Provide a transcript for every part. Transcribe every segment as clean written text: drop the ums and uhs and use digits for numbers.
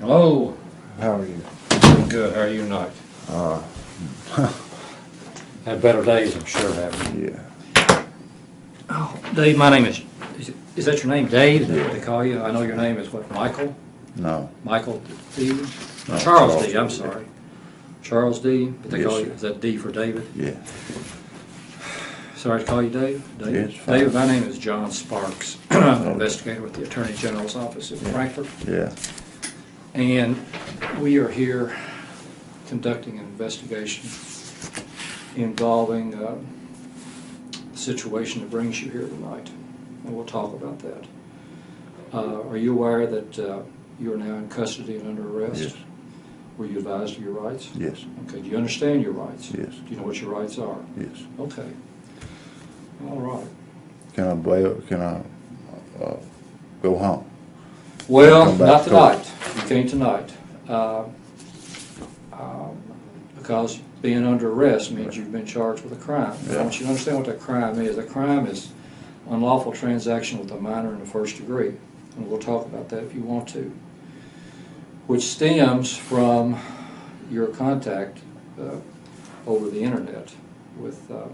Hello. How are you? Good. How are you tonight? Uh, Had better days, I'm sure, haven't you? yeah. Oh, Dave, my name is that your name, Dave? Is that what Yeah. they call you? I know your name is what, Michael? No. Michael D? No, Charles Charles D, I'm D. sorry. Charles D, but they Yes, call you, sir. is that D for David? Yeah. Sorry to call you Dave? Dave? Yes, fine. David, my name is John Sparks. I'm an investigator with the Attorney General's office in Frankfurt. Yeah. And we are here conducting an investigation involving a situation that brings you here tonight, and we'll talk about that. Are you aware that you are now in custody and under arrest? Yes. Were you advised of your rights? Yes. Okay, do you understand your rights? Yes. Do you know what your rights are? Yes. Okay. All right. Can I bail? Can I go home? Well, Come back not to tonight. You can't tonight. Because being under arrest means you've been charged with a crime. And I want you to understand what that crime is. A crime is unlawful transaction with a minor in the first degree. And we'll talk about that if you want to. Which stems from your contact over the internet with a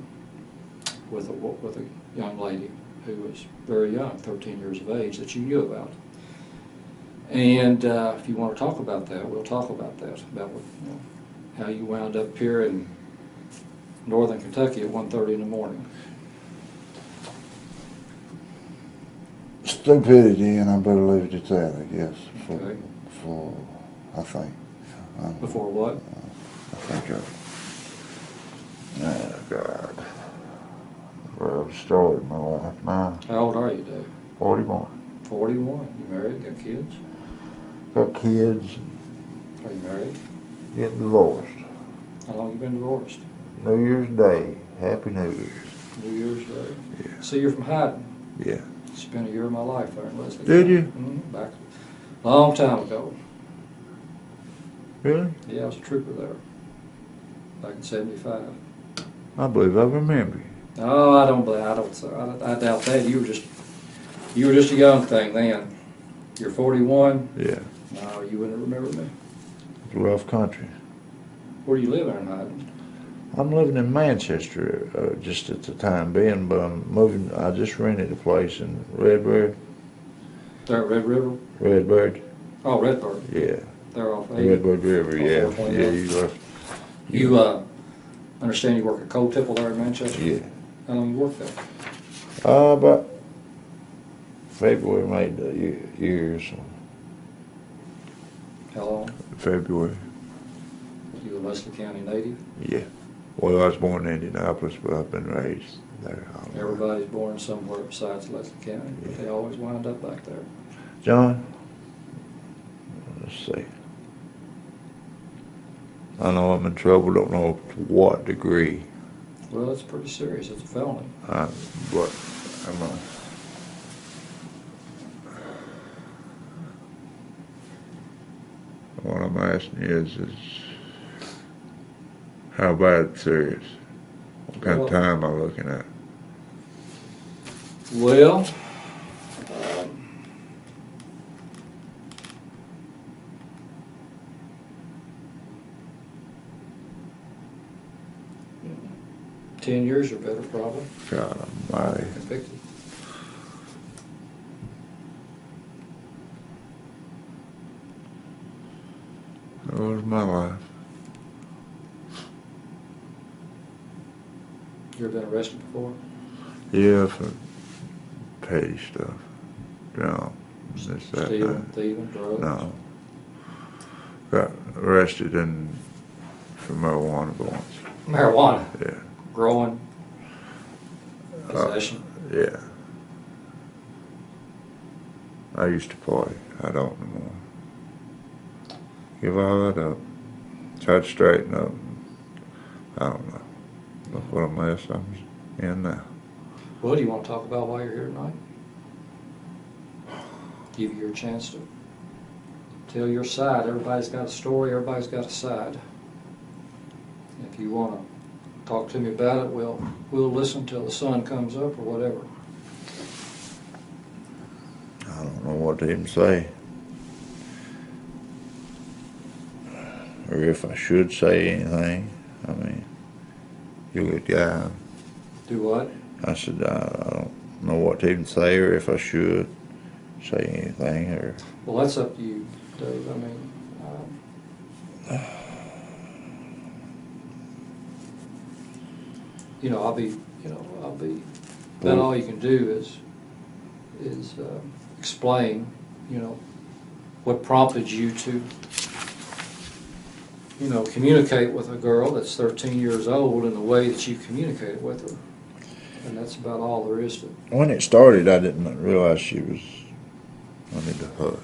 young lady who was very young, 13 years of age, that you knew about. And if you want to talk about that, we'll talk about that, about what, how you wound up here in northern Kentucky at 1:30 in the morning. Stupidity, and I better leave it at that, I guess. Okay. I think. Before what? I think oh, God. Well, I've started my life now. How old are you, Dave? 41. 41. You married? Got kids? Got kids, Are you married? getting divorced. How long you been divorced? New Year's Day. Happy New Year's. New Year's Day. Yeah. So you're from Hyden. Yeah. Spent a year of my life there in Leslie. Did you? Mm-hmm. Back a long time ago. Really? Yeah, I was a trooper there. Back in '75. I believe I remember you. Oh, I don't doubt that. You were just a young thing then. You're 41. Yeah. No, you wouldn't remember me. It's a rough country. Where do you live in Hyden? I'm living in Manchester just at the time being, but I'm moving. I just rented a place in Redbird. There at Red River? Redbird? Oh, Redbird. Yeah. They're off 80. Redbird River, Oh, yeah. 420. Yeah, you left. You understand you work at Coal Tipple there in Manchester? Yeah. How long you work there? About February made the years. How long? February. You a Leslie County native? Yeah. Well, I was born in Indianapolis, but I've been raised there. Everybody's born somewhere besides Leslie County, but they always wind up back there. John, let's see. I know I'm in trouble, don't know to what degree. Well, it's pretty serious. It's a felony. But what I'm asking you is how bad serious? What kind of time am I looking at? Well, 10 years or better, probably. God almighty. Convicted. That was my life. You ever been arrested before? Yeah, for petty stuff. Jump. This, that, Stealing, that. thieving, drugs? No. Got arrested for marijuana once. Marijuana? Yeah. Growing? Possession? Yeah. I used to party. I don't anymore. Give all that up. Try to straighten up. I don't know. Look what a mess I'm in now. Well, do you want to talk about why you're here tonight? Give you your chance to tell your side. Everybody's got a story. Everybody's got a side. If you want to talk to me about it, we'll listen till the sun comes up or whatever. I don't know what to even say. or if I should say anything. I mean, you're a good guy. Do what? I said, I don't know what to even say, or if I should say anything, or. Well, that's up to you, Dave. I mean, I'll be, then all you can do is explain, what prompted you to, communicate with a girl that's 13 years old in the way that you communicated with her. And that's about all there is to it. When it started, I didn't realize she was. I need to hush.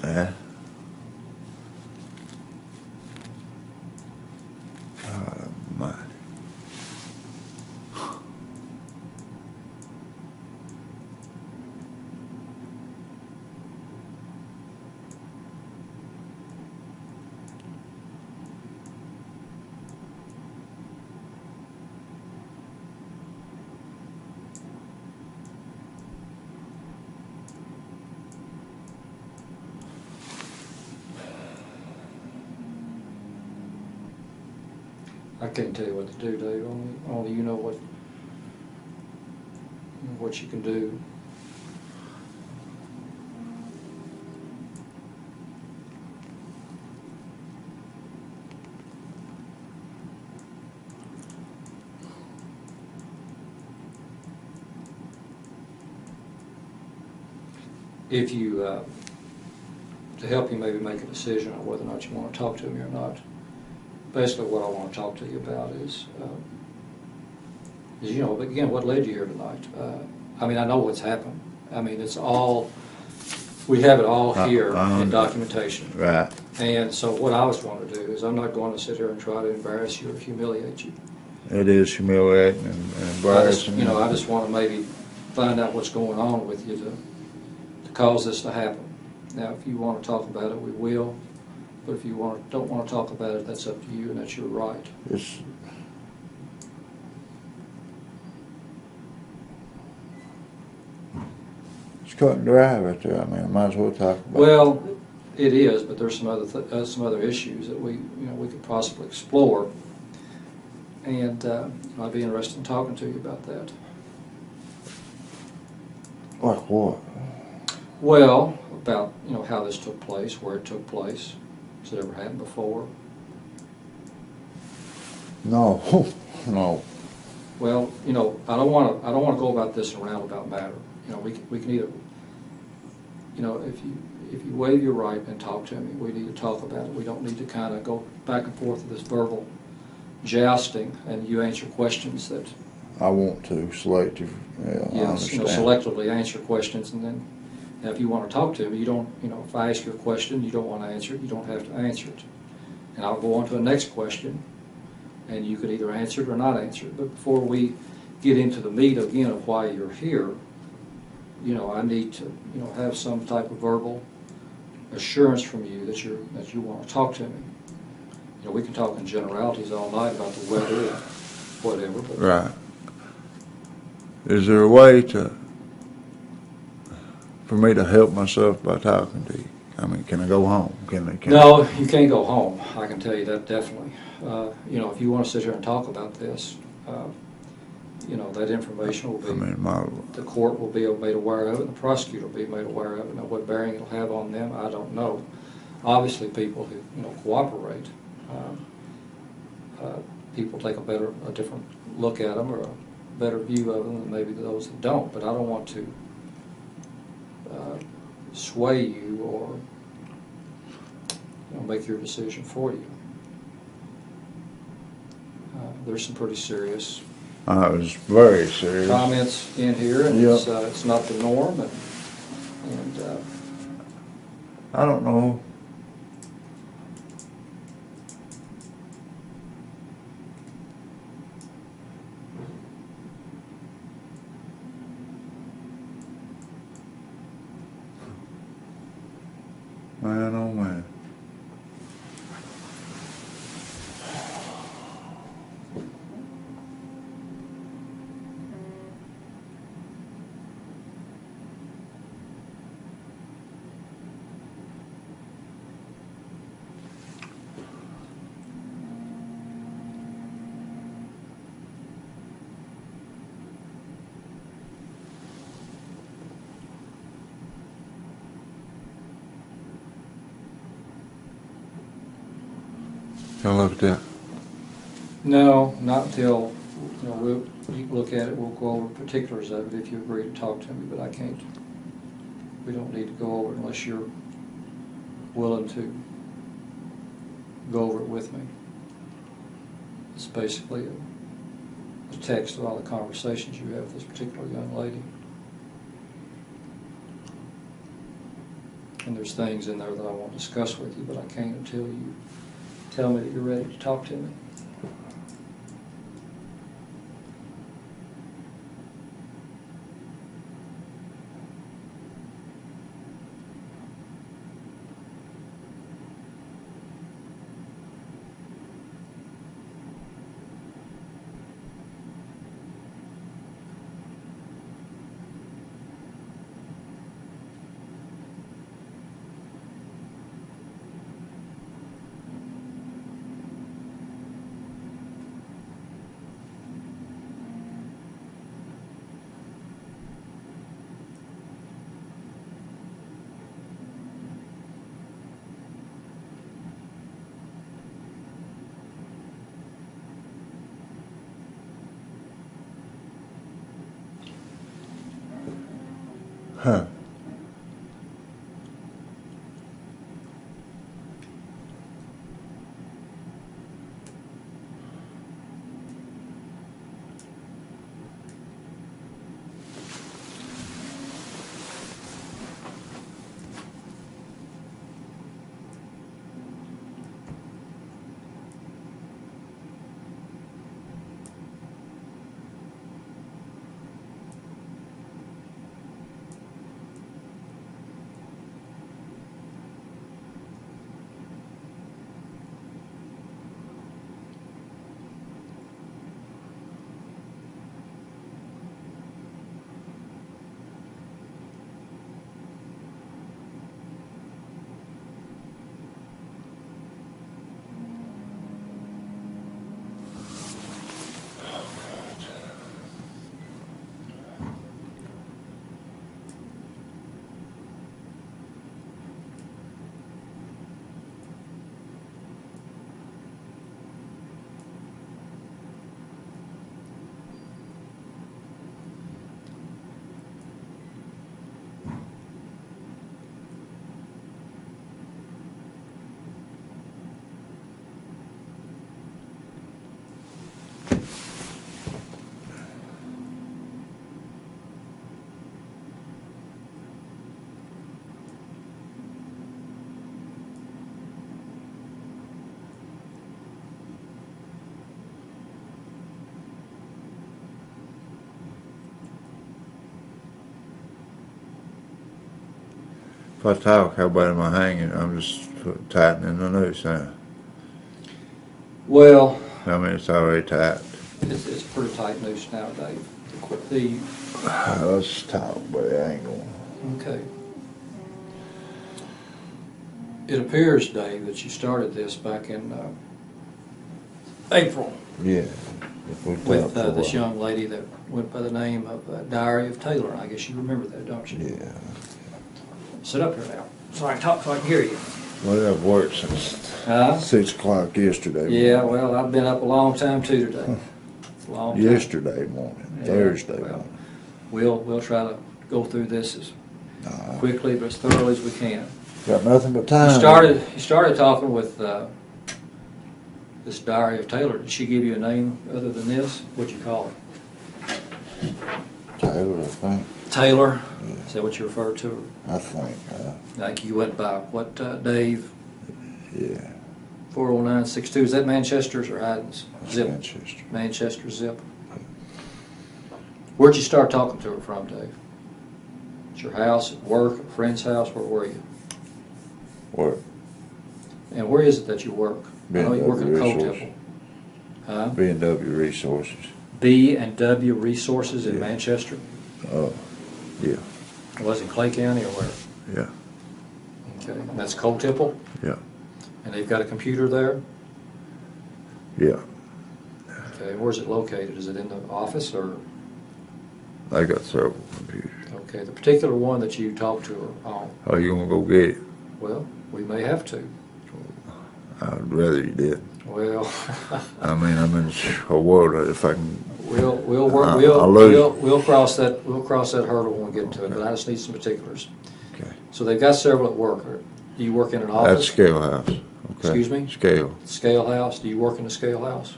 Yeah. Oh, my. I can't tell you what to do, Dave. Only you know what you can do. If you, to help you maybe make a decision on whether or not you want to talk to me or not, basically what I want to talk to you about is again, what led you here tonight? I mean, I know what's happened. I mean, it's all, we have it all here in documentation. Right. And so what I was going to do is I'm not going to sit here and try to embarrass you or humiliate you. It is humiliating and embarrassing. I just want to maybe find out what's going on with you to cause this to happen. Now, if you want to talk about it, we will. But if you don't want to talk about it, that's up to you, and that's your right. It's cut and dry right there. I mean, I might as well talk about it. Well, it is, but there's some other issues that we could possibly explore, and I'd be interested in talking to you about that. Like what? Well, about how this took place, where it took place. Has it ever happened before? No, no. Well, I don't want to go about this in a roundabout manner. We can either, if you waive your right and talk to me, we need to talk about it. We don't need to kind of go back and forth with this verbal jousting, and you answer questions that. I want to selective. Yeah, Yes, selectively answer questions, and then if you want to talk to me, you don't. If I ask you a question, you don't want to answer it. You don't have to answer it, and I'll go on to the next question, and you could either answer it or not answer it. But before we get into the meat again of why you're here, I need to have some type of verbal assurance from you that you want to talk to me. We can talk in generalities all night about the weather and whatever. But right. Is there a way for me to help myself by talking to you? I mean, can I go home? No, you can't go home. I can tell you that definitely. If you want to sit here and talk about this, that information will be. The court will be made aware of it, and the prosecutor will be made aware of it. Now, what bearing it'll have on them, I don't know. Obviously, people who cooperate, people take a different look at them or a better view of them than maybe those that don't. But I don't want to sway you or make your decision for you. There's some pretty serious. It was very serious Comments in here, and yep. It's not the norm, and I don't know. Man, oh man. Y'all look at that? No, not until, you can look at it, we'll go over particulars of it if you agree to talk to me, but I can't. We don't need to go over it unless you're willing to go over it with me. It's basically a text of all the conversations you have with this particular young lady. And there's things in there that I won't discuss with you, but I can't until you tell me that you're ready to talk to me. Huh. If I talk, how bad am I hanging? I'm just tightening the noose now. Well, I mean, it's already tight. it's pretty tight noose now, Dave. The Let's talk, but it ain't going. Okay. It appears, Dave, that you started this back in April Yeah. with this young lady that went by the name of Diary of Taylor. I guess you remember that, don't you? Yeah. Sit up here now, so I can talk, so I can hear you. Well, I've worked since Huh? 6 o'clock yesterday. Yeah, well, I've been up a long time too today. It's a long time. Yesterday morning, Yeah, Thursday well, morning. We'll try to go through this as quickly but as thoroughly as we can. Got nothing but time. You started talking with this Diary of Taylor. Did she give you a name other than this? What'd you call her? Taylor, I think. Taylor? Yeah. Is that what you referred to her? I think. Like you went by what, Dave? Yeah. 40962. Is that Manchester's or Hyden's? That's Zip. Manchester. Manchester Zip. Where'd you start talking to her from, Dave? At your house, at work, a friend's house? Where were you? Work. And where is it that you work? I know you work at a coal Resources. temple. Huh? B&W Resources. B&W Resources in Yeah. Manchester? Oh, yeah. Was it Clay County or where? Yeah. Okay, and that's Coal Temple? Yeah. And they've got a computer there? Yeah. Okay, where's it located? Is it in the office or? I got several computers. Okay, the particular one that you talked to her on, Oh, you gonna go get it? well, we may have to. I'd rather you did. Well, I mean, I'm in a world if I can. we'll work, I'll lose. we'll cross that hurdle when we get to it, but I just need some particulars. Okay. So they've got several at work. Do you work in an That's office? scale house. Okay. Excuse me? Scale. Scale house? Do you work in a scale house?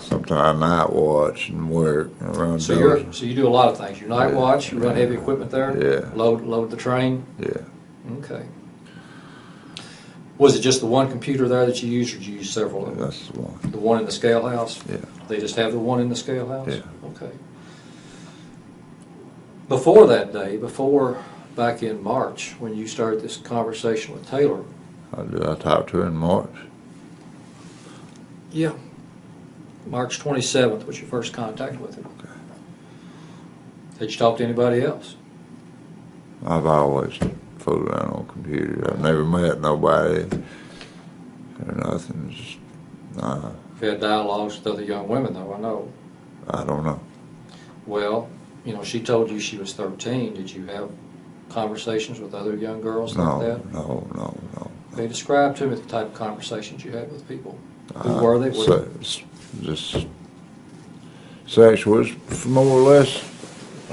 Sometimes I night watch and work around. So you do a lot of things. You night watch, you run heavy equipment there? Yeah. Load the train? Yeah. Okay. Was it just the one computer there that you used, or did you use several of them? That's the one. The one in the scale house? Yeah. They just have the one in the scale house? Yeah. Okay. Before that day, back in March, when you started this conversation with Taylor. I talked to her in March. Yeah. March 27th was your first contact with him. Okay. Did you talk to anybody else? I've always fooled around on computers. I've never met nobody or nothing. Just, You've had dialogues with other young women, though, I know. I don't know. Well, she told you she was 13. Did you have conversations with other young girls No, like that? no. Okay, describe to me the type of conversations you had with people. Who were they? Just sexual, more or less.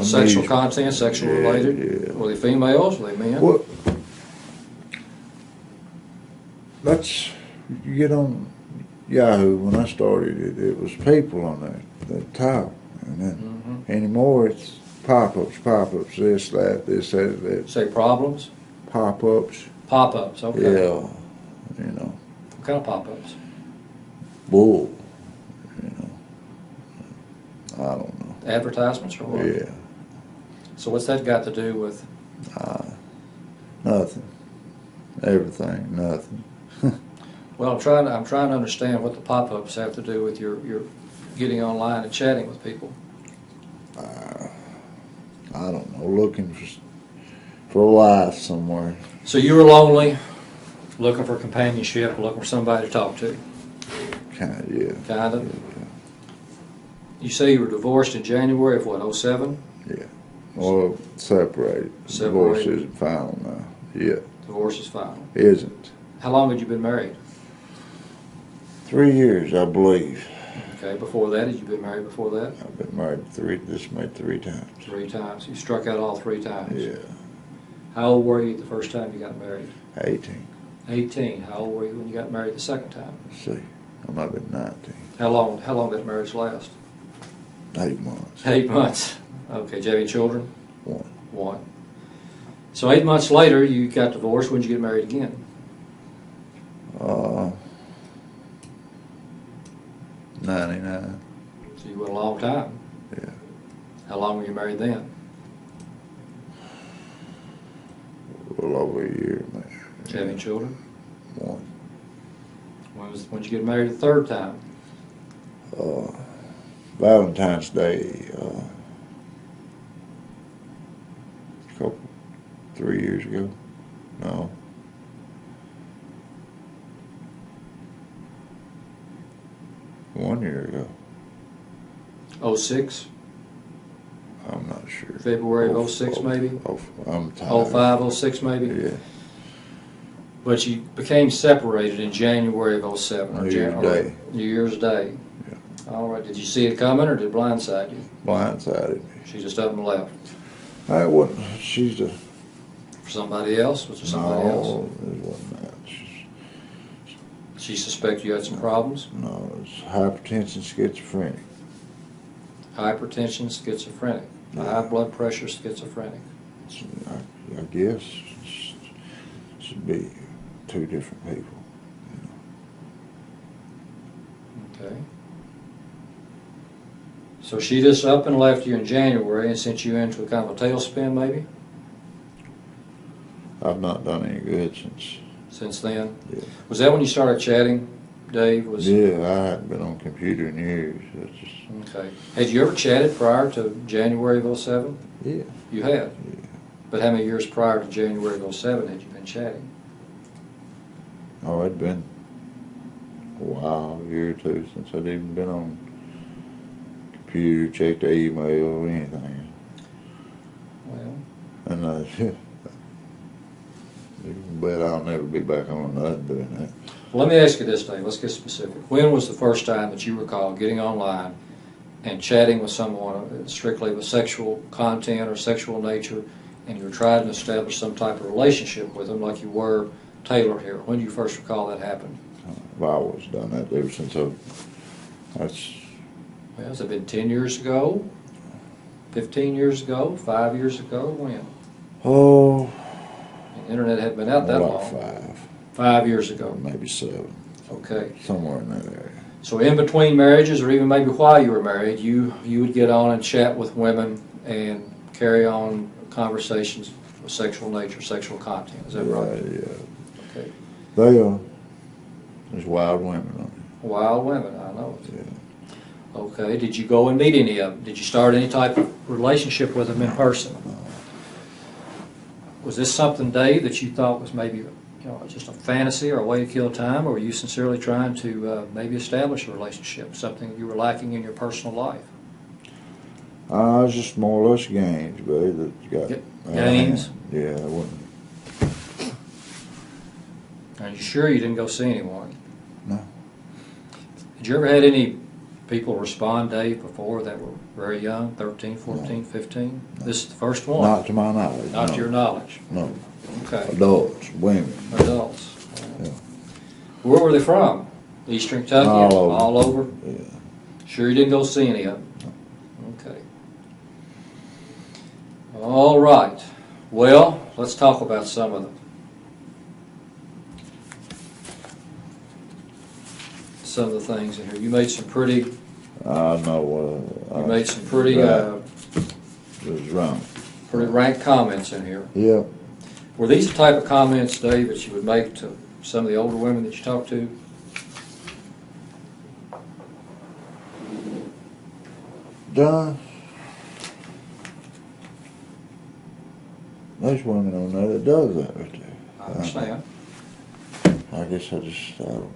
Sexual content, sexual related? Yeah. Were they females? Were they men? Well, you get on Yahoo. When I started it was people on there that talk. And then anymore it's pop-ups, this, that. Say problems? Pop-ups. Pop-ups, okay. Yeah, What kind of pop-ups? bull, I don't know. Advertisements or what? Yeah, So what's that got to do with? nothing. Everything, nothing. Well, I'm trying to understand what the pop-ups have to do with your getting online and chatting with people. I don't know, looking for a life somewhere. So you were lonely, looking for companionship, looking for somebody to talk to. Kind of, yeah. Kind of. You say you were divorced in January of what, 07? Yeah. Well, separated. Divorce isn't final now. Yeah. Divorce is final. Isn't. How long had you been married? 3 years, I believe. Okay, before that, had you been married before that? I've been married three times. 3 times. You struck out all 3 times. Yeah. How old were you the first time you got married? 18. 18. How old were you when you got married the second time? Let's see. I might have been 19. How long did marriage last? 8 months. 8 months. Okay, did you have any children? 1. 1. So 8 months later, you got divorced. When did you get married again? 99. So you went a long time. Yeah. How long were you married then? A little over a year, man. Did you have any children? 1. When did you get married the third time? Valentine's Day, 3 years ago. No. One year ago. 06? I'm not sure. February of 06 maybe? I'm tired. 05, 06 maybe? Yeah. But you became separated in January of 07. New Year's Day. New Year's Day. Yeah. All right. Did you see it coming or did it blindside you? Blindsided me. She just up and left. I wasn't. She's a. For somebody else? Was there somebody else? No, it wasn't that. She suspect you had some problems? No, it's hypertension, schizophrenic. Hypertension, schizophrenic. Yeah. High blood pressure, schizophrenic. I guess it should be 2 different people. Okay. So she just up and left you in January and sent you into a kind of a tailspin maybe? I've not done any good Since then? Yeah. Was that when you started chatting, Dave? Yeah, I hadn't been on a computer in years. It's just, Okay. Had you ever chatted prior to January of 07? yeah. You had? Yeah. But how many years prior to January of 07 had you been chatting? Oh, it'd been a while, a year or 2 since I'd even been on computer, checked the email or anything. Well, And you can bet I'll never be back on nothing doing that. Let me ask you this, Dave. Let's get specific. When was the first time that you recall getting online and chatting with someone strictly with sexual content or sexual nature, and you were trying to establish some type of relationship with them like you were Taylor here? When do you first recall that happened? I've always done that ever since that's, Well, has it been 10 years ago? 15 years ago? 5 years ago? When? oh, The internet hadn't been out that like long. 5, 5 years ago. maybe 7, Okay. somewhere in that area. So in between marriages, or even maybe while you were married, you would get on and chat with women and carry on conversations of sexual nature, sexual content. Is that right? Yeah. Okay. There's wild women on it. Wild women, I know it. Yeah. Okay. Did you go and meet any of them? Did you start any type of relationship with them in person? Was this something, Dave, that you thought was maybe just a fantasy or a way to kill time, or were you sincerely trying to maybe establish a relationship, something you were lacking in your personal life? It's just more or less games, buddy. That got Games? Yeah, I wouldn't. Are you sure you didn't go see anyone? No. Did you ever had any people respond, Dave, before that were very young, 13, 14, 15? This is the first one? Not to my knowledge. Not no. to your knowledge? No. Okay. Adults, women. Adults. Yeah. Where were they from? Eastern Kentucky? All over. All over? Yeah. Sure you didn't go see any of them? Okay. All right. Well, let's talk about some of them. Some of the things in here. You made some pretty. I know. You made some pretty. It was wrong. Pretty rank comments in here. Yeah. Were these the type of comments, Dave, that you would make to some of the older women that you talked to? John, there's women on there that does that right there. I understand. I guess I don't know.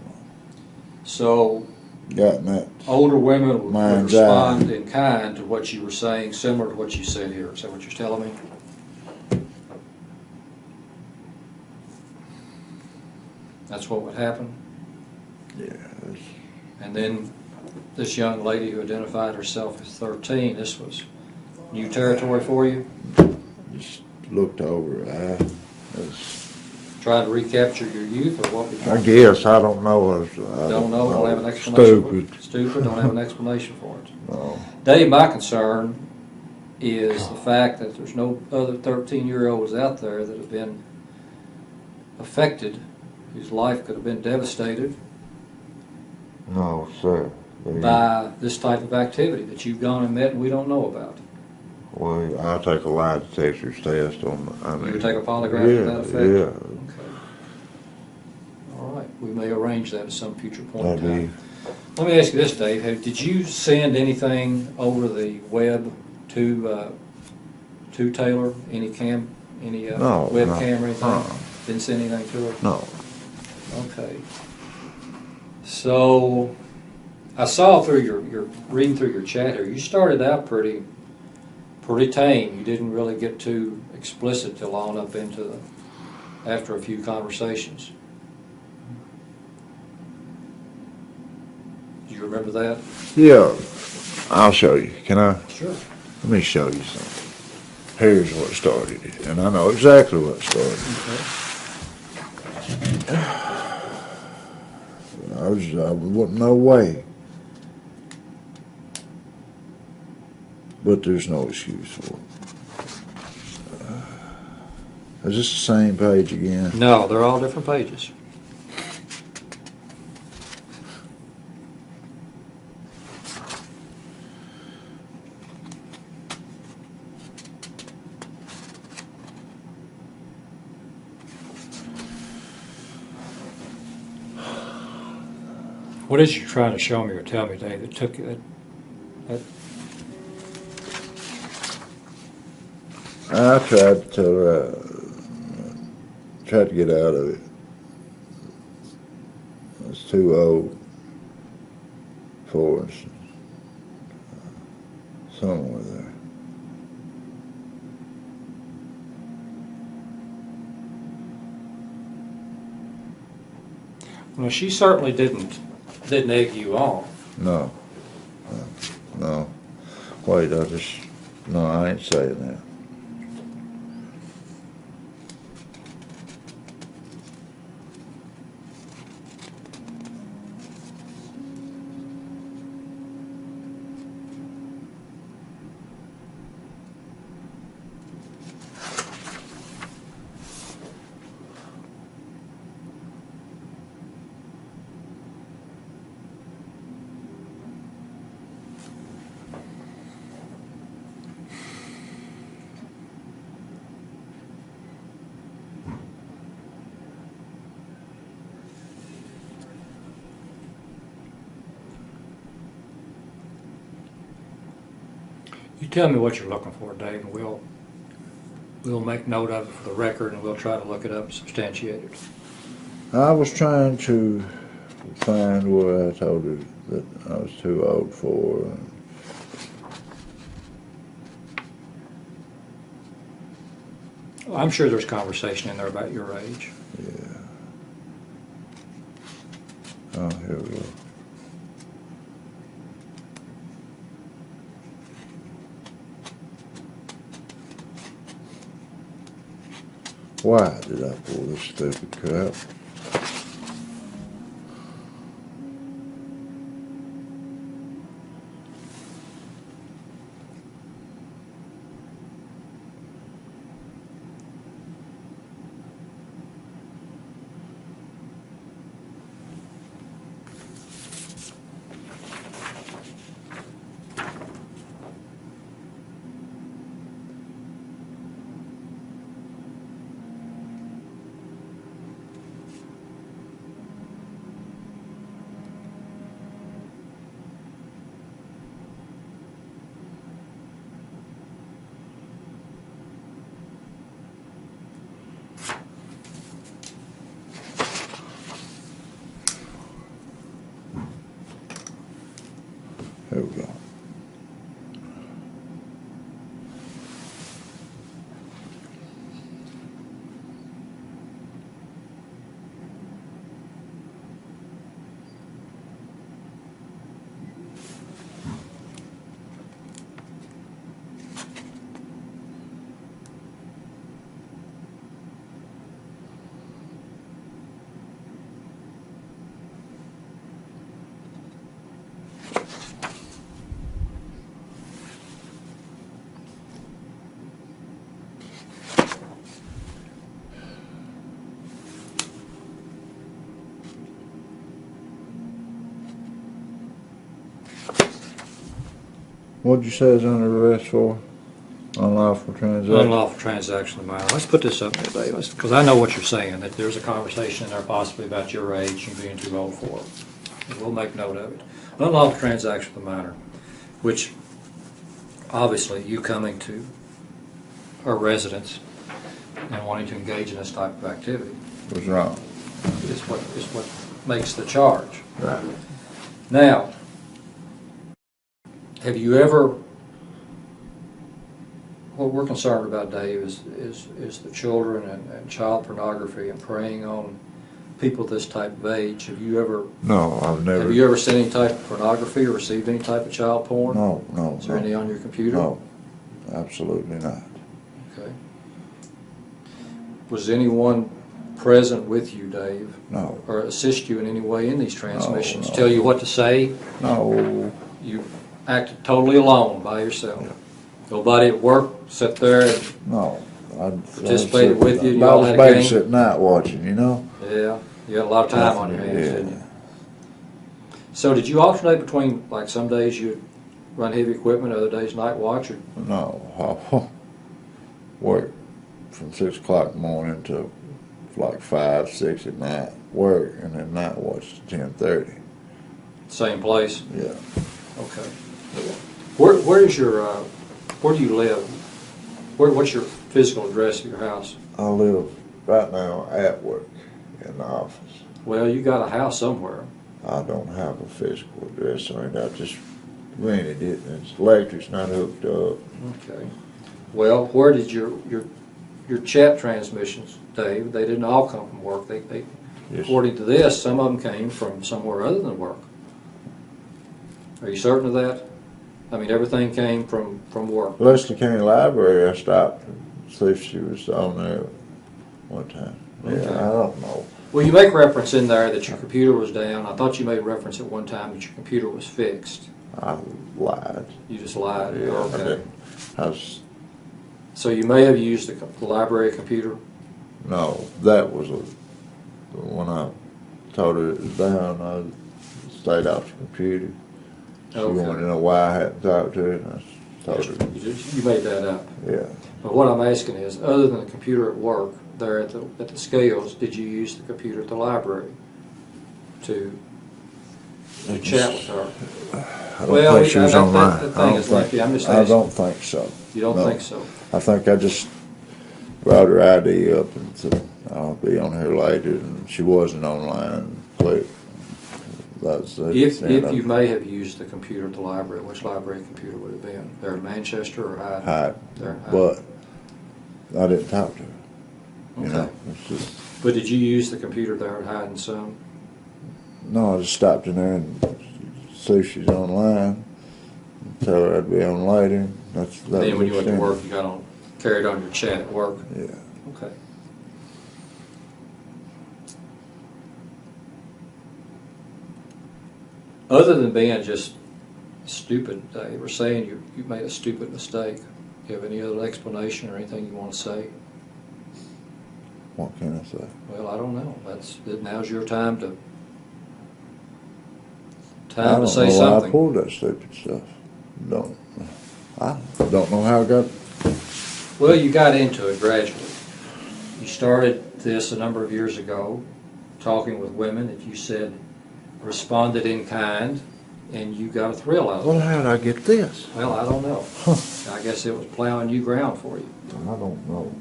So, Gotten that. older women would Mind's respond in kind to what you were saying, similar to what you said here. Is that what you're telling me? That's what would happen? Yeah. And then this young lady who identified herself as 13, this was new territory for you? Just looked over. Trying to recapture your youth, or what? I guess I don't know. Don't know, don't have an explanation for Stupid. it. Stupid, don't have an explanation for it. No. Dave, my concern is the fact that there's no other 13-year-olds out there that have been affected, whose life could have been devastated No, sir. by this type of activity that you've gone and met and we don't know about. Well, I'll take a lie detector's test on. You would take a polygraph to that effect? Yeah. Okay. All right. We may arrange that at some future point in That'd time. Let me ask you this, Dave. Did you send anything over the web to Taylor? Any No, webcam or anything? no. Didn't send anything to her? No. Okay. So I saw through your reading through your chat here, you started out pretty tame. You didn't really get too explicit till on up into after a few conversations. Do you remember that? Yeah. I'll show you. Can I? Sure. Let me show you something. Here's what started it, and I know exactly what started it. Okay. I wasn't no way. But there's no excuse for it. Is this the same page again? No, they're all different pages. What is you trying to show me or tell me, Dave, that took you that I tried to tried to get out of it. I was too old for it. Somewhere there. Well, she certainly didn't egg you on. No. No. Wait, no, I ain't saying that. You tell me what you're looking for, Dave, and we'll make note of it for the record, and we'll try to look it up and substantiate it. I was trying to find where I told her that I was too old for her. Well, I'm sure there's conversation in there about your age. Yeah. Oh, here we go. Why did I pull this stupid crap? Here we go. What'd you say is under arrest for? Unlawful transaction? Unlawful transaction of minor. Let's put this up there, Dave, because I know what you're saying, that there's a conversation in there possibly about your age and being too old for it. And we'll make note of it. Unlawful transaction of the minor, which obviously you coming to her residence and wanting to engage in this type of activity Was wrong. is what makes the charge. Right. Now, have you ever, what we're concerned about, Dave, is the children and child pornography and preying on people this type of age. Have you ever? No, I've never. Have you ever seen any type of pornography or received any type of child porn? No. Is there any on your computer? No, absolutely not. Okay. Was anyone present with you, Dave? No. Or assist you in any way in these transmissions? No. Tell you what to say? No. You acted totally alone by yourself? Yeah. Nobody at work sat there and No. participated with you? I Y'all was had a game? babysitting night watching, you know? Yeah, you had a lot of time on your hands, Yeah. didn't you? So did you alternate between, like, some days you'd run heavy equipment, other days night watch, or? No. Work from 6 o'clock in the morning to like 5, 6 at night. Work, and then night watch to 10:30. Same place? Yeah. Okay. Where is your, where do you live? What's your physical address of your house? I live right now at work in the office. Well, you got a house somewhere. I don't have a physical address or anything. I just rented it, and its electric's not hooked up. Okay. Well, where did your chat transmissions, Dave? They didn't all come from work. They Yes. According to this, some of them came from somewhere other than work. Are you certain of that? I mean, everything came from work. Leslie County Library, I stopped to see if she was on there one time. Yeah, Okay. I don't know. Well, you make reference in there that your computer was down. I thought you made reference at one time that your computer was fixed. I lied. You just lied. Yeah, Okay. I didn't. I was, So you may have used the library computer. no, that was when I told her it was down, I stayed off the computer. She wanted to know why I hadn't talked to her, and I told her. You made that up. Yeah. But what I'm asking is, other than the computer at work, there at the scales, did you use the computer at the library to chat with her? I don't think she was online. That thing is lengthy. I'm just I asking. don't think so. You don't No. think so? I think I just brought her ID up and said, I'll be on here later, and she wasn't online. Click. That's it. If you may have used the computer at the library, which library computer would it have been? There in Manchester or Hyde? Hyde. There in Hyde. But I didn't talk to her. You know, it's just, But did you use the computer there at Hyde and some? no, I just stopped in there and see if she's online. And tell her I'd be on later. That Then when you went to extent. work, you carried on your chat at work? Yeah. Okay. Other than being just stupid, you were saying you made a stupid mistake. Do you have any other explanation or anything you want to say? What can I say? Well, I don't know. Now's your time to I don't say know why something. I pulled that stupid stuff. I don't know how I got. Well, you got into it gradually. You started this a number of years ago, talking with women that you said responded in kind, and you got a thrill out of Well, it. how did I get this? Well, I don't know. I guess it was plowing new ground for you. I don't know.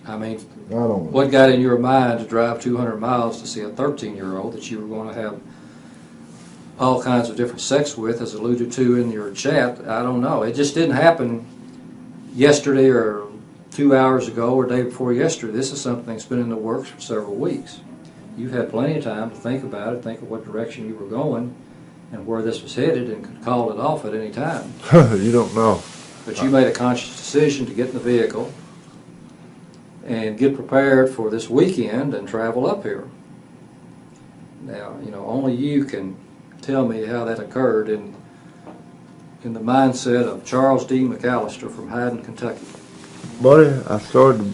I mean, I don't know. what got in your mind to drive 200 miles to see a 13-year-old that you were going to have all kinds of different sex with, as alluded to in your chat? I don't know. It just didn't happen yesterday or 2 hours ago or day before yesterday. This is something that's been in the works for several weeks. You've had plenty of time to think about it, think of what direction you were going and where this was headed, and could call it off at any time. You don't know. But you made a conscious decision to get in the vehicle and get prepared for this weekend and travel up here. Now, only you can tell me how that occurred in the mindset of Charles D. McAllister from Hyden, Kentucky. Buddy, I started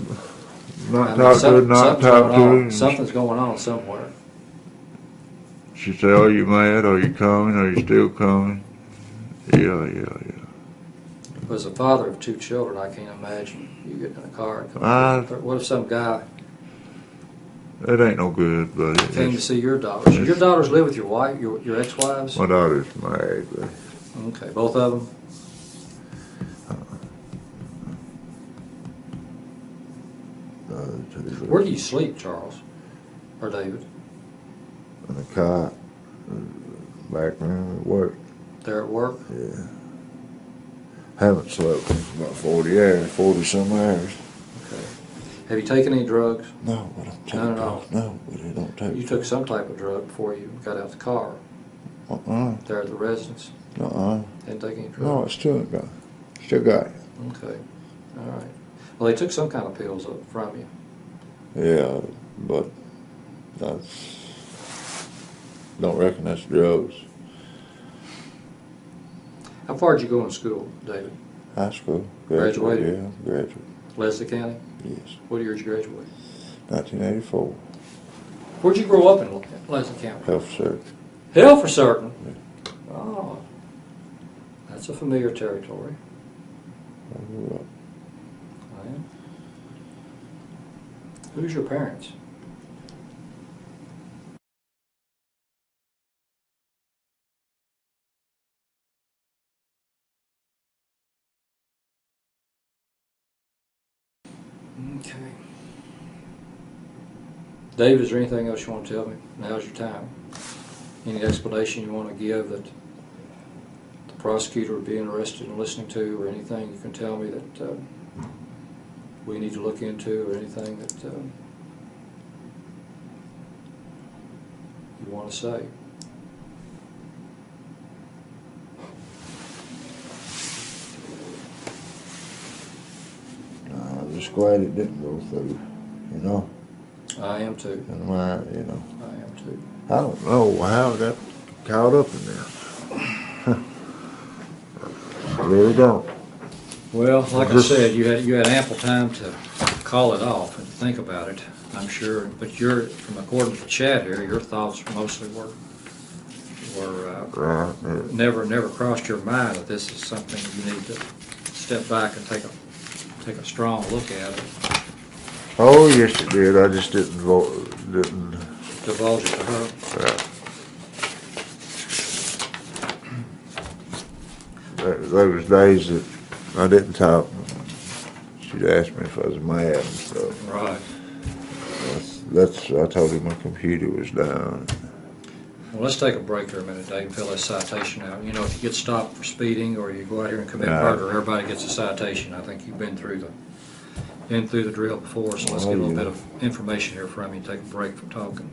not talking to her, not talking to her. Something's going on somewhere. She said, "Are you mad? Are you coming? Are you still coming?" Yeah. As a father of 2 children, I can't imagine you getting in a car and coming. What if some guy It ain't no good, buddy. came to see your daughters? Your daughters live with your wife, your ex-wives? My daughter's married, buddy. Okay, both of them? Where do you sleep, Charles? Or David? In the car, back room at work. There at work? Yeah. Haven't slept in about 40 some hours. Okay. Have you taken any drugs? No, but I'm taking No. drugs. No, but I don't take. You took some type of drug before you got out the car. There at the residence? Didn't take any drugs? No, I still got. Still got it. Okay. All right. Well, they took some kind of pills up from you. Yeah, but that's. Don't reckon that's drugs. How far did you go in school, David? High school. Graduated? Yeah, graduated. Leslie County? Yes. What year did you graduate? 1984. Where'd you grow up in Leslie County? Health search. Hell for certain. Yeah. Oh, that's a familiar territory. I grew up. Well, who's your parents? Okay. Dave, is there anything else you want to tell me? Now's your time. Any explanation you want to give that the prosecutor would be interested in listening to, or anything you can tell me that we need to look into, or anything that you want to say. I'm just glad it didn't go through, you know. I am too. And my, you know, I am too. I don't know how I got caught up in this. I really don't. Well, like I Just- said, you had ample time to call it off and think about it, I'm sure. But from according to the chat here, your thoughts mostly were Right. never crossed your mind that this is something you need to step back and take a strong look at it, Oh, yes, it did. I just didn't vote. Didn't. divulge it to her. There was days that I didn't talk. She'd ask me if I was mad and stuff. Right. I told her my computer was down. Well, let's take a break here a minute, Dave, and fill that citation out. You know, if you get stopped for speeding or you go out here and commit murder, everybody gets a citation. I think you've been through the drill before, so let's get a little bit of information here from you. Take a break from talking.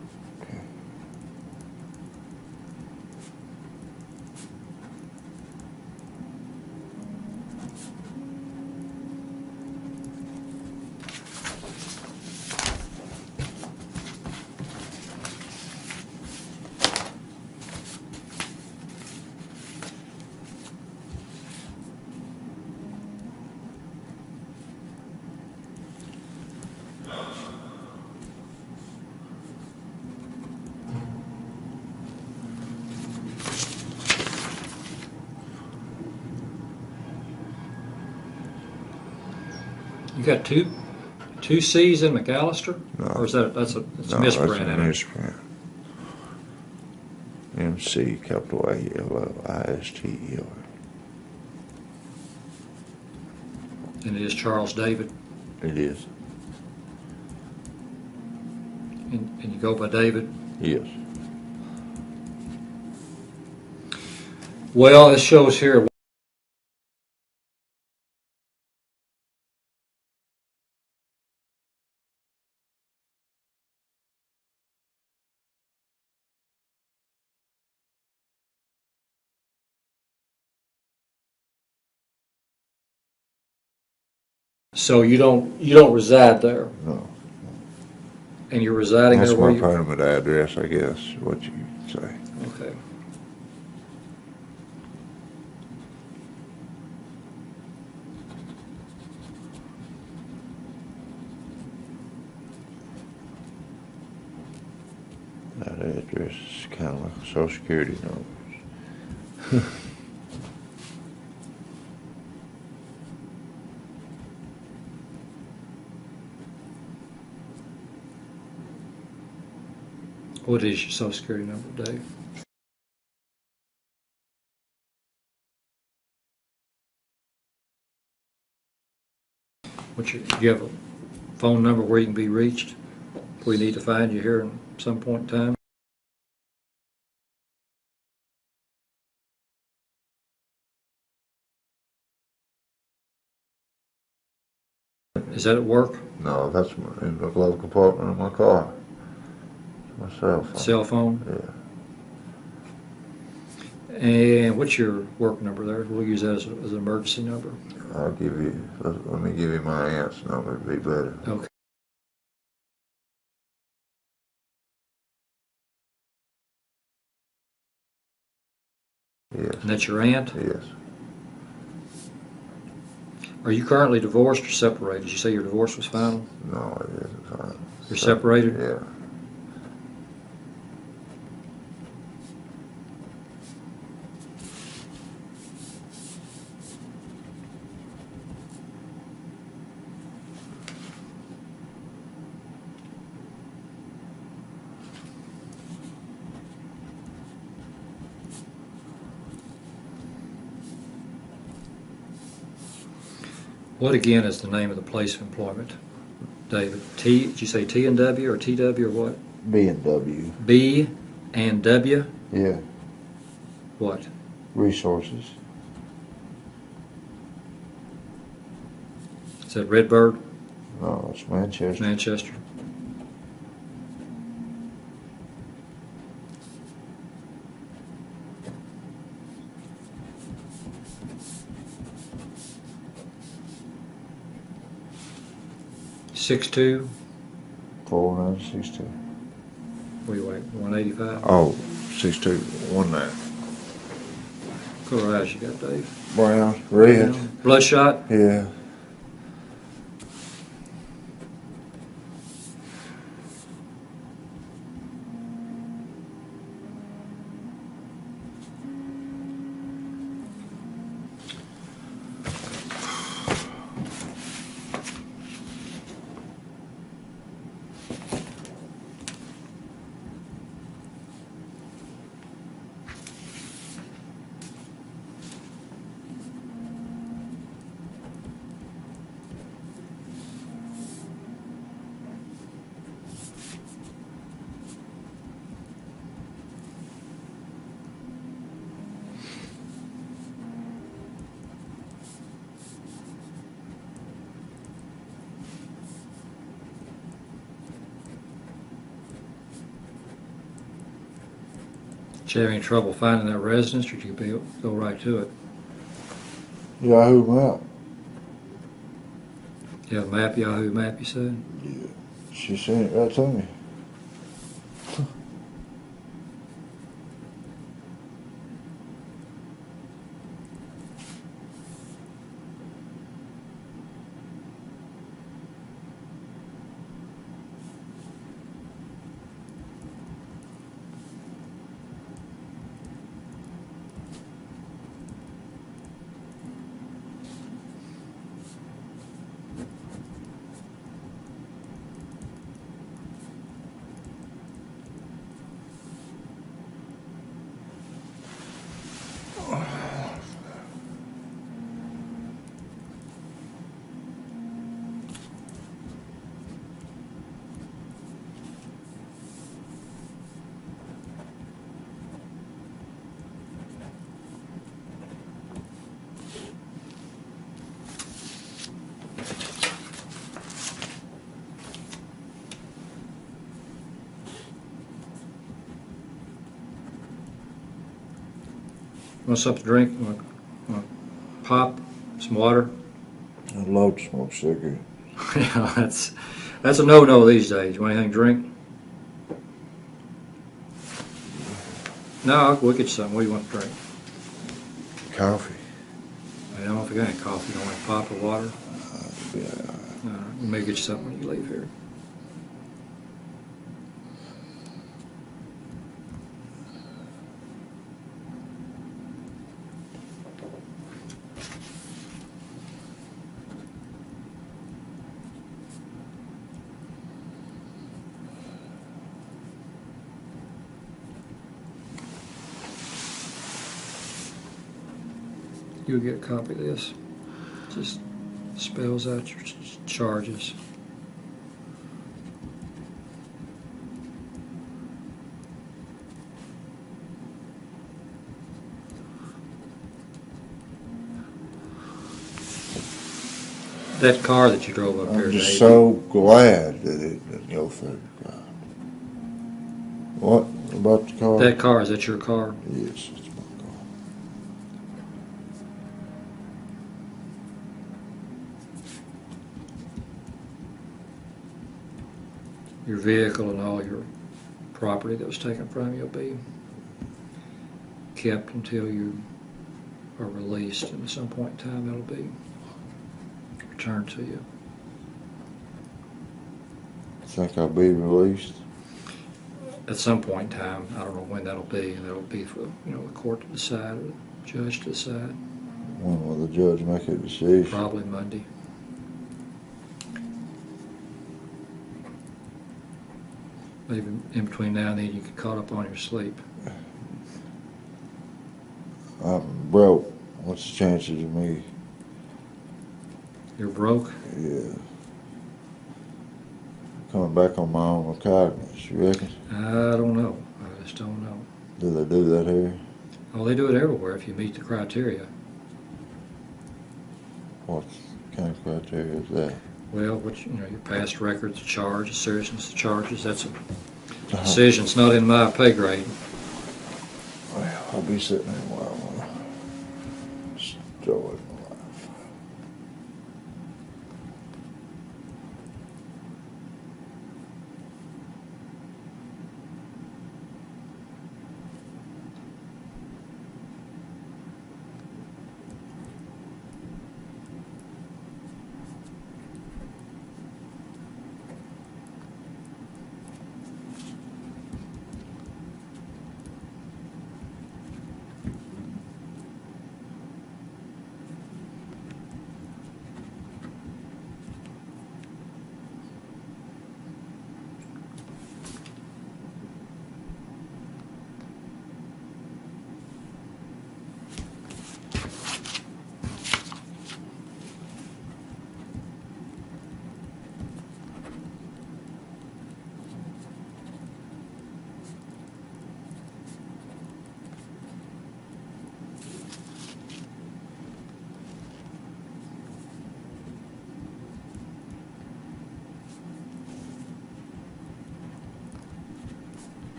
You got two C's in McAllister? No. Or is that's a misprint in it? Misprint. MC capital ALLISTER. And it is Charles David? It is. And you go by David? Yes. Well, it shows here. So you don't reside there, No. and you're residing That's there where my you. permanent address, I guess, what you say. Okay. That address is kind of like a social security number. What is your social security number, Dave? Do you have a phone number where you can be reached? If we need to find you here in some point in time? Is that at work? No, that's in the glove compartment of my car. My cell phone. Cell phone? Yeah. And what's your work number there? We'll use that as an emergency number. I'll give you, let me give you my aunt's number, it'd be better. Okay. Yes. And that's your aunt? Yes. Are you currently divorced or separated? Did you say your divorce was final? No, it isn't fine. You're separated? Yeah. What again is the name of the place of employment, David? Did you say T and W or TW or what? B and W. B and W? Yeah. What? Resources. Is that Redbird, No, it's Manchester. Manchester? 6'2", 4962. what do you weigh, 185? Oh, 6219. What color eyes you got, Dave? Brown, red. Bloodshot? Yeah. Did you have any trouble finding that residence, or did you go right to it? Yahoo map. You have a map, Yahoo map, you said? Yeah. She sent it right to me. Want something to drink? Want pop? Some water? I love to smoke cigarettes. Yeah, that's a no-no these days. You want anything to drink? No, we'll get you something. What do you want to drink? Coffee. I don't know if you got any coffee. You don't want pop or water? Yeah. All right, we may get you something when you leave here. You'll get a copy of this. Just spells out your charges. That car that you drove up here I'm today. just so glad that it didn't go through. What about the car? That car, is that your car? Yes, it's my car. Your vehicle and all your property that was taken from you will be kept until you are released, and at some point in time it'll be returned to you. Think I'll be released? At some point in time, I don't know when that'll be, and that'll be for the court to decide or the judge to decide. When will the judge make a decision? Probably Monday. Maybe in between now and then you get caught up on your sleep. I'm broke. What's the chances of me? You're broke? Yeah. Coming back on my own recognizance, you reckon? I don't know. I just don't know. Do they do that here? Well, they do it everywhere if you meet the criteria. What kind of criteria is that? Well, your past record's a charge, the seriousness of charges, that's a decision. It's not in my pay grade. Well, I'll be sitting there a while. Enjoy my life.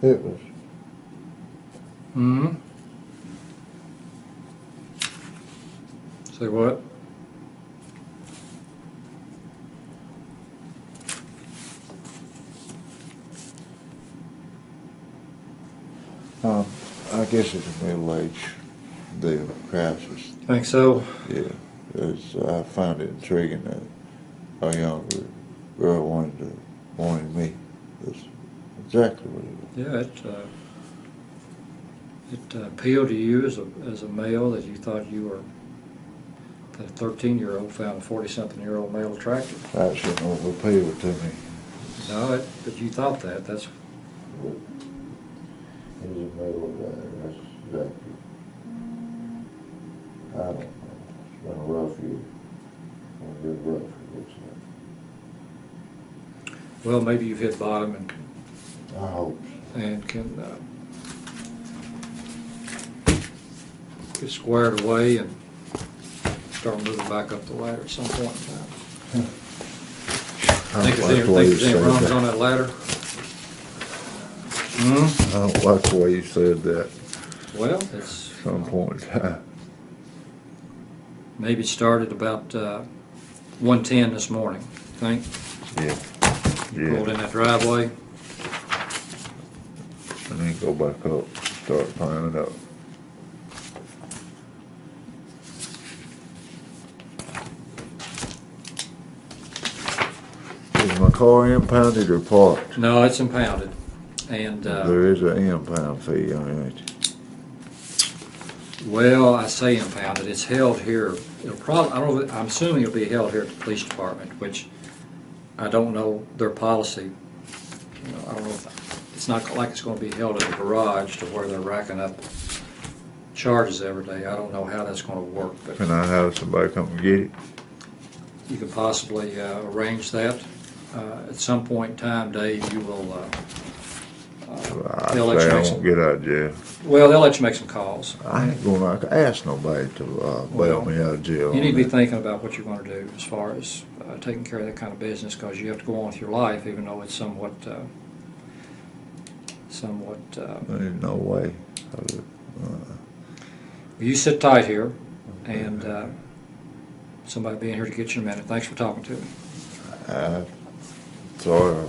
It was. Hmm? Say what? I guess it's a middle-age deal, crisis. Think so? Yeah, I found it intriguing that a younger girl wanted me. That's exactly what it was. Yeah, it appealed to you as a male that you thought you were, that a 13-year-old found a 40-something-year-old male attractive. That shouldn't have appealed to me. No, but you thought that. That's It was a middle guy, that's exactly. I don't know. It's been a rough year. It's been rough, it looks like. well, maybe you've hit bottom and I hope can get squared away and start moving back up the ladder at some point in time. I Think don't like the way you there's any said rungs that. on that ladder? Hmm? I don't like the way you said that Well, it's at some point in time. maybe it started about 1:10 this morning. Think Yeah. pulled Yeah. in that driveway. And then go back up, start climbing up. Is my car impounded or parked? No, it's impounded, and There is an impound fee on it. well, I say impounded. It's held here. It'll probably. I don't know. I'm assuming it'll be held here at the police department, which I don't know their policy. You know, I don't know if it's not like it's going to be held at the garage to where they're racking up charges every day. I don't know how that's going to work, but Can I have somebody come and get it? you can possibly arrange that. At some point in time, Dave, you will. I They'll let say you I make some. won't get out of jail. Well, they'll let you make some calls. I ain't gonna ask nobody to bail Well, me out of jail. You need to be on that. thinking about what you're going to do as far as taking care of that kind of business, because you have to go on with your life, even though it's somewhat. There's no way. You sit tight here, and somebody being here to get you in a minute. Thanks for talking to me. Sorry, I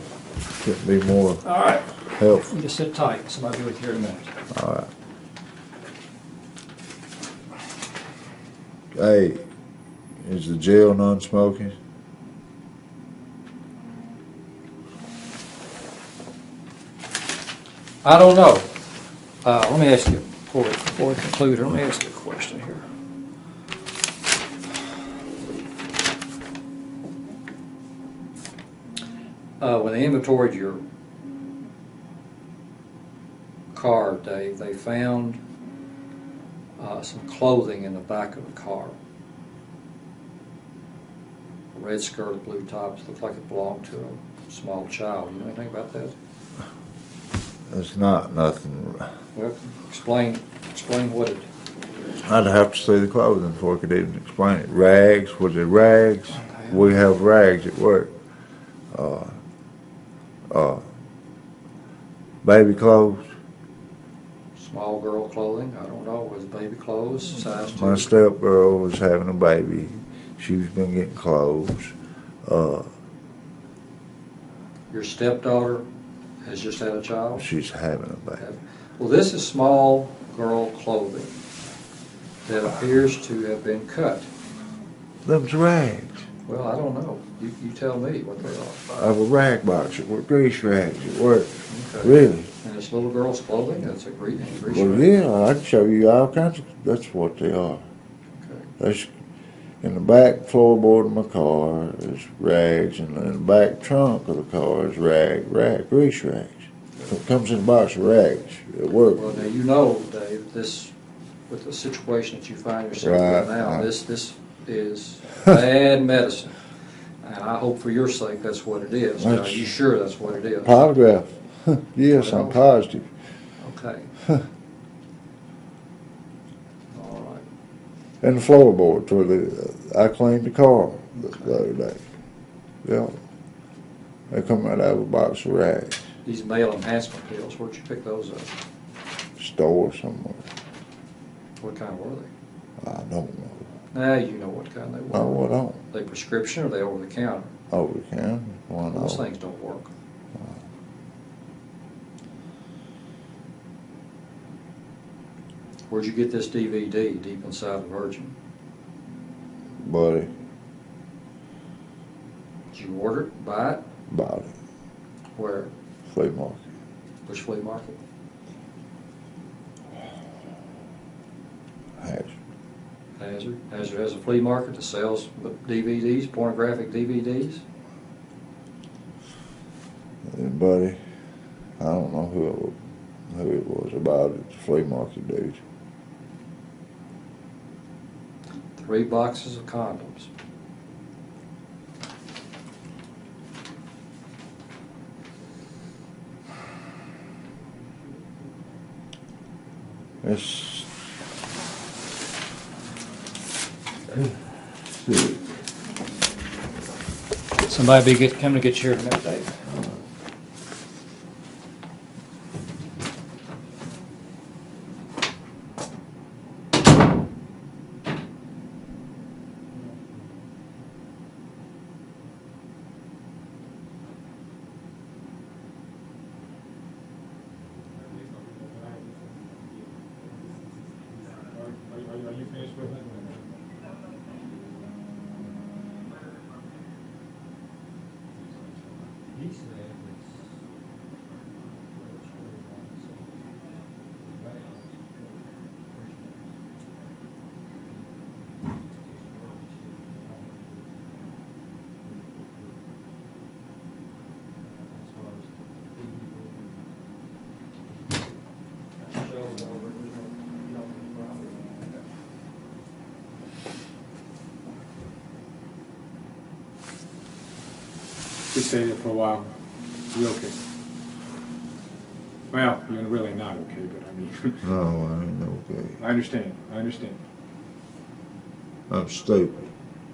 couldn't be more All right. helpful. You just sit tight. Somebody will be with you here in a minute. All right. Hey, is the jail non-smoking? I don't know. Let me ask you, before we conclude, let me ask you a question here. When they inventoried your car, Dave, they found some clothing in the back of the car. A red skirt, a blue top, it looked like it belonged to a small child. You know anything about that? It's not nothing. Well, explain what it. I'd have to see the clothing before I could even explain it. Rags, was it rags? We have rags at work. Baby clothes. Small girl clothing, I don't know, was it baby clothes, size 2? My stepgirl was having a baby. She's been getting clothes. Your stepdaughter has just had a child? She's having a baby. Well, this is small girl clothing that appears to have been cut. Them's rags. Well, I don't know. You tell me what they are. I have a rag box at work, grease rags at work. Okay. Really? And this little girl's clothing, that's a grease Well, rag? yeah, I can show you all kinds of, that's what they are. Okay. That's in the back floorboard of my car is rags, and in the back trunk of the car is grease rags. It comes in a box of rags at work. Well, now you know, Dave, this, with the situation that you find yourself in now, Right. this is bad medicine. And I hope for your sake that's what it is. Now, are you sure that's what it is? Polygraph. Yes, I'm positive. Okay. All right. And the floorboards where I cleaned the car the other day. Yeah. They come right out of a box of rags. These male enhancement pills, where'd you pick those up? Store somewhere. What kind were they? I don't know. Now you know what kind they were. No, I don't. They prescription or they over the counter? Over the counter. Why not? Those things don't work. Where'd you get this DVD, Deep Inside the Virgin? Buddy, Did you order it, buy it? bought it. Where? Flea market. Which flea market? Hazard. Hazard has a flea market that sells DVDs, pornographic DVDs. And buddy, I don't know who it was about it. The flea market dude. 3 boxes of condoms. It's Somebody coming to get you here tonight, Dave. Are you finished with it? Just stay there for a while. You're okay. Well, you're really not okay, but I mean, no, I ain't okay. I understand. I understand. I'm stupid.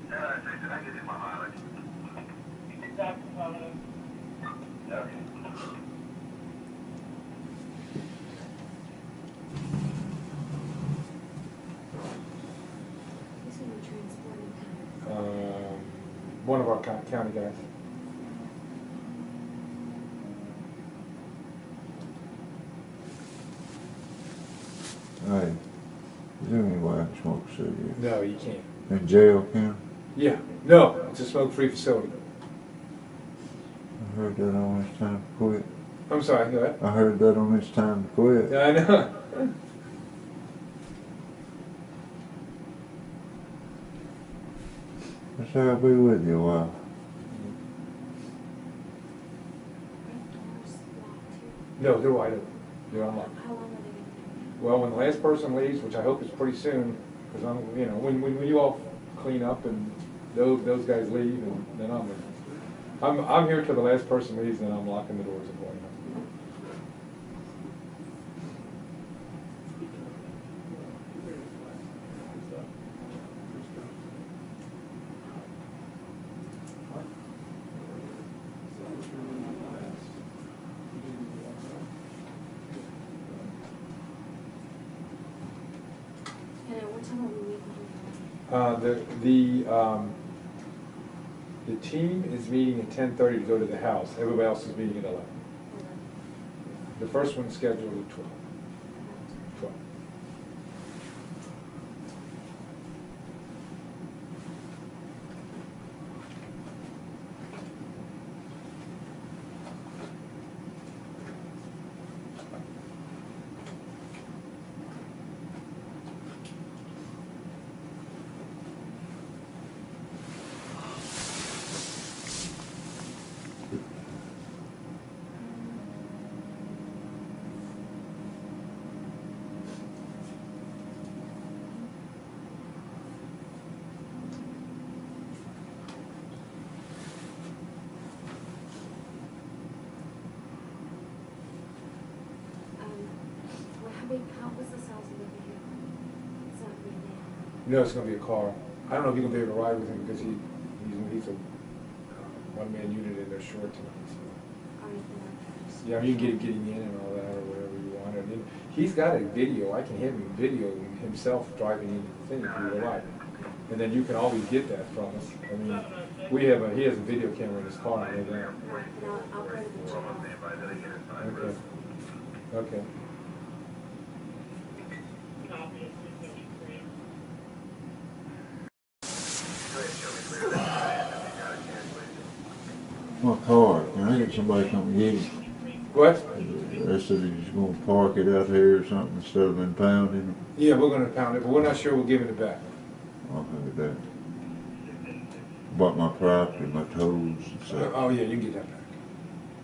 Did I give you my mileage? Okay. One of our county guys. Hey, is there any way I can smoke a cigarette? No, you can't. In jail, can Yeah. No, it's a smoke-free facility. I heard that on this time to quit. I'm sorry, go ahead. I heard that on this time to quit. Yeah, I know. I say I'll be with you a while. No, they're wide open. They're unlocked. How long are they going to be? Well, when the last person leaves, which I hope is pretty soon, because I'm, you know, when you all clean up and those guys leave, and then I'm here till the last person leaves, and then I'm locking the doors and going up. And at what time are we leaving home? The team is meeting at 10:30 to go to the house. Everybody else is meeting at 11. The first one's scheduled at 12. 12. How was this house over here? It's not being there. You know it's going to be a car. I don't know if you're going to be able to ride with him because he's a one-man unit and they're short tonight. So. All right, then I'll Yeah, you can get it getting in and all that, or whatever you want. And then he's got a video. I can have him video himself driving into the thing if you would like. And then you can always get that from us. I mean, he has a video camera in his car. I know that. Right, and I'll go to the jail. Okay. Okay. My car, can I get somebody to come get it? What? They said he's gonna park it out here or something instead of impounding it. Yeah, we're gonna pound it, but we're not sure we'll give it back. I'll have that. Bought my property, my tools and stuff. Oh, yeah, you can get that back.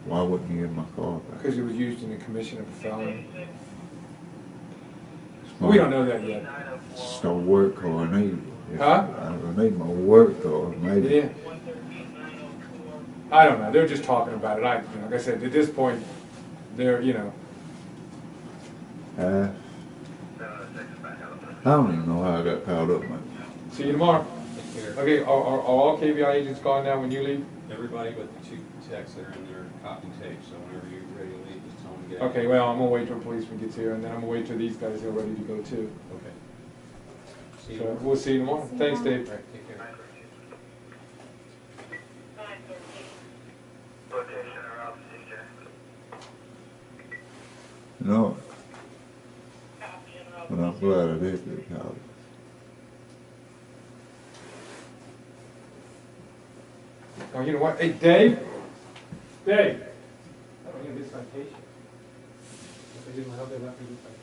Why wouldn't you give my car back? Because it was used in the commission of a felony. It's We don't know that yet. It's no work car I need. Huh? I need my work car, maybe. Yeah. I don't know, they're just talking about it. Like I said, at this point, they're, I don't even know how I got caught up, man. See you tomorrow. Okay, are all KBI agents gone now when you leave? Everybody but the two techs that are in there copying tape, so whenever you're ready to leave, just tell them to get out. Okay, well, I'm gonna wait till a policeman gets here, and then I'm gonna wait till these guys are ready to go too. Okay. See you So tomorrow. we'll see you tomorrow. Thanks, Dave. All right, take care. Location around CJ. No. But I'm glad I did get caught. Oh, you know what? Hey, Dave? Dave? I don't need this citation. If they didn't help, they left me this citation.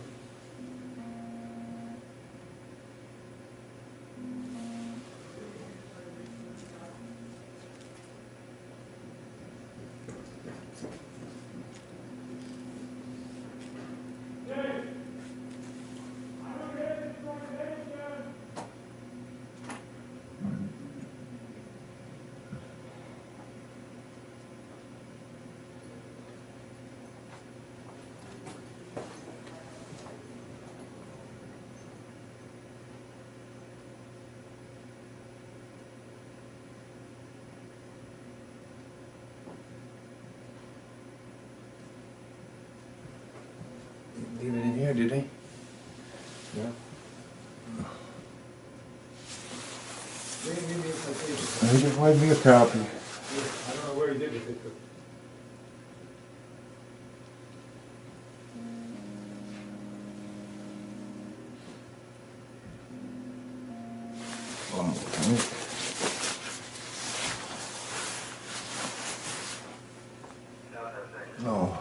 Leave it in here, did he? Yeah. He just made me a copy. I don't know where he did it. No.